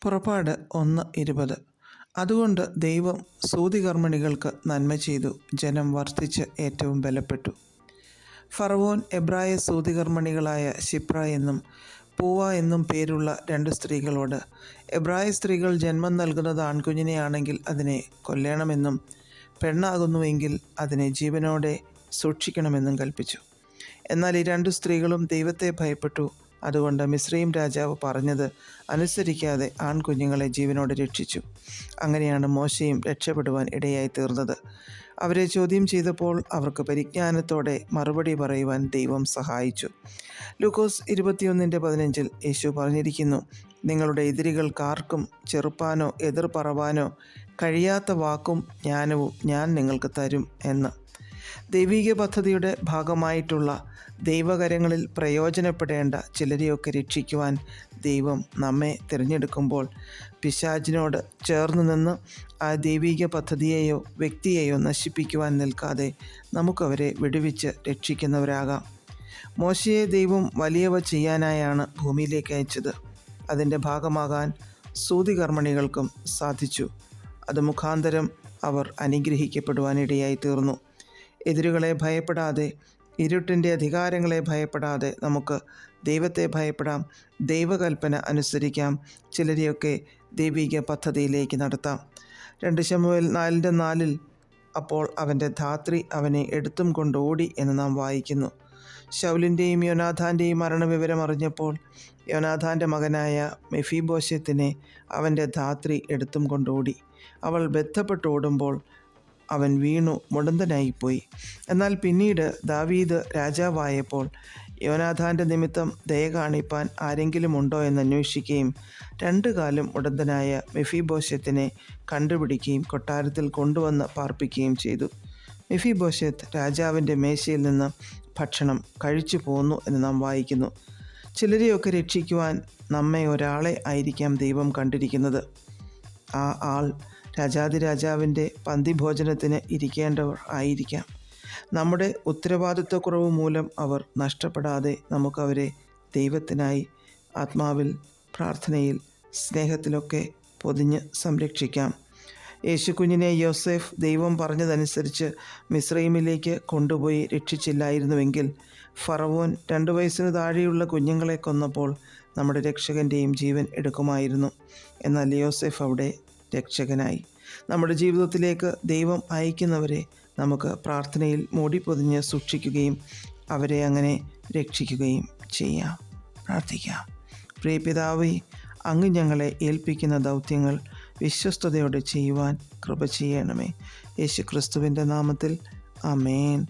പുറപ്പാട് 1:20. അതുകൊണ്ട് ദൈവം സൂതികർമ്മിണികൾക്ക് നന്മ ചെയ്തു, ജനം വർദ്ധിച്ച് ഏറ്റവും ബലപ്പെട്ടു. ഫറവോൻ എബ്രായ സൂതികർമ്മിണികളായ ശിപ്ര എന്നും പൂവ എന്നും പേരുള്ള 2 സ്ത്രീകളോട്, എബ്രായ സ്ത്രീകൾ ജന്മം നൽകുന്നത് ആൺകുഞ്ഞിനെയാണെങ്കിൽ അതിനെ കൊല്ലണമെന്നും പെണ്ണാകുന്നുവെങ്കിൽ അതിനെ ജീവനോടെ സൂക്ഷിക്കണമെന്നും കൽപ്പിച്ചു. എന്നാൽ ഈ 2 സ്ത്രീകളും ദൈവത്തെ ഭയപ്പെട്ടു. അതുകൊണ്ട് മിസ്രയീം രാജാവ് പറഞ്ഞത് അനുസരിക്കാതെ ആൺകുഞ്ഞുങ്ങളെ ജീവനോടെ രക്ഷിച്ചു. അങ്ങനെയാണ് മോശയും രക്ഷപ്പെടുവാൻ ഇടയായി തീർന്നത്. അവരെ ചോദ്യം ചെയ്തപ്പോൾ അവർക്ക് പരിജ്ഞാനത്തോടെ മറുപടി പറയുവാൻ ദൈവം സഹായിച്ചു. ലൂക്കോസ് 21:15 യേശു പറഞ്ഞിരിക്കുന്നു, നിങ്ങളുടെ എതിരികൾക്കാർക്കും ചെറുപ്പാനോ എതിർ പറവാനോ കഴിയാത്ത വാക്കും ജ്ഞാനവും ഞാൻ നിങ്ങൾക്ക് തരും എന്ന്. ദൈവിക പദ്ധതിയുടെ ഭാഗമായിട്ടുള്ള ദൈവകരങ്ങളിൽ പ്രയോജനപ്പെടേണ്ട ചിലരെയൊക്കെ രക്ഷിക്കുവാൻ ദൈവം നമ്മെ തിരഞ്ഞെടുക്കുമ്പോൾ പിശാചിനോട് ചേർന്ന് നിന്ന് ആ ദൈവിക പദ്ധതിയെയോ വ്യക്തിയെയോ നശിപ്പിക്കുവാൻ നിൽക്കാതെ നമുക്കവരെ വിടുവിച്ച് രക്ഷിക്കുന്നവരാകാം. മോശയെ ദൈവം വലിയവ ചെയ്യാനായാണ് ഭൂമിയിലേക്ക് അയച്ചത്. അതിൻ്റെ ഭാഗമാകാൻ സൂതികർമ്മിണികൾക്കും സാധിച്ചു. അത് മുഖാന്തരം അവർ അനുഗ്രഹിക്കപ്പെടുവാനിടയായി തീർന്നു. എതിരുകളെ ഭയപ്പെടാതെ, ഇരുട്ടിൻ്റെ അധികാരങ്ങളെ ഭയപ്പെടാതെ നമുക്ക് ദൈവത്തെ ഭയപ്പെടാം, ദൈവകൽപ്പന അനുസരിക്കാം, ചിലരെയൊക്കെ ദൈവിക പദ്ധതിയിലേക്ക് നടത്താം. 2 ശമൂവേൽ 4:4 അപ്പോൾ അവൻ്റെ ധാത്രി അവനെ എടുത്തും കൊണ്ടോടി എന്ന് നാം വായിക്കുന്നു. ശൗലിൻ്റെയും യോനാഥാൻ്റെയും മരണവിവരം അറിഞ്ഞപ്പോൾ യോനാഥാൻ്റെ മകനായ മെഫീബോശെത്തിനെ അവൻ്റെ ധാത്രി എടുത്തും കൊണ്ടോടി. അവൾ ബന്ധപ്പെട്ടോടുമ്പോൾ അവൻ വീണു മുടന്തനായിപ്പോയി. എന്നാൽ പിന്നീട് ദാവീദ് രാജാവായപ്പോൾ യോനാഥാൻ്റെ നിമിത്തം ദയ കാണിപ്പാൻ ആരെങ്കിലും ഉണ്ടോ എന്ന് അന്വേഷിക്കുകയും 2 കാലം മുടന്തനായ മെഫീബോശെത്തിനെ കണ്ടുപിടിക്കുകയും കൊട്ടാരത്തിൽ കൊണ്ടുവന്ന് പാർപ്പിക്കുകയും ചെയ്തു. മെഫീബോശെത്ത് രാജാവിൻ്റെ മേശയിൽ നിന്ന് ഭക്ഷണം കഴിച്ചു പോന്നു എന്ന് നാം വായിക്കുന്നു. ചിലരെയൊക്കെ രക്ഷിക്കുവാൻ നമ്മെ ഒരാളെ ആയിരിക്കാം ദൈവം കണ്ടിരിക്കുന്നത്. ആ ആൾ രാജാതിരാജാവിൻ്റെ പന്തിഭോജനത്തിന് ഇരിക്കേണ്ടവർ ആയിരിക്കാം. നമ്മുടെ ഉത്തരവാദിത്വക്കുറവ് മൂലം അവർ നഷ്ടപ്പെടാതെ നമുക്കവരെ ദൈവത്തിനായി ആത്മാവിൽ, പ്രാർത്ഥനയിൽ, സ്നേഹത്തിലൊക്കെ പൊതിഞ്ഞ് സംരക്ഷിക്കാം. യേശുക്കുഞ്ഞിനെ യോസേഫ് ദൈവം പറഞ്ഞതനുസരിച്ച് മിസ്രയീമിലേക്ക് കൊണ്ടുപോയി രക്ഷിച്ചില്ലായിരുന്നുവെങ്കിൽ ഫറവോൻ 2 വയസ്സിന് താഴെയുള്ള കുഞ്ഞുങ്ങളെ കൊന്നപ്പോൾ നമ്മുടെ രക്ഷകൻ്റെയും ജീവൻ എടുക്കുമായിരുന്നു. എന്നാൽ യോസേഫ് അവിടെ രക്ഷകനായി. നമ്മുടെ ജീവിതത്തിലേക്ക് ദൈവം അയക്കുന്നവരെ നമുക്ക് പ്രാർത്ഥനയിൽ മൂടിപ്പൊതിഞ്ഞ് സൂക്ഷിക്കുകയും അവരെ അങ്ങനെ രക്ഷിക്കുകയും ചെയ്യാം. പ്രാർത്ഥിക്കാം. പ്രിയ പിതാവേ, അങ്ങ് ഞങ്ങളെ ഏൽപ്പിക്കുന്ന ദൗത്യങ്ങൾ വിശ്വസ്തയോടെ ചെയ്യുവാൻ കൃപ ചെയ്യണമേ. യേശു ക്രിസ്തുവിൻ്റെ നാമത്തിൽ ആമേൻ.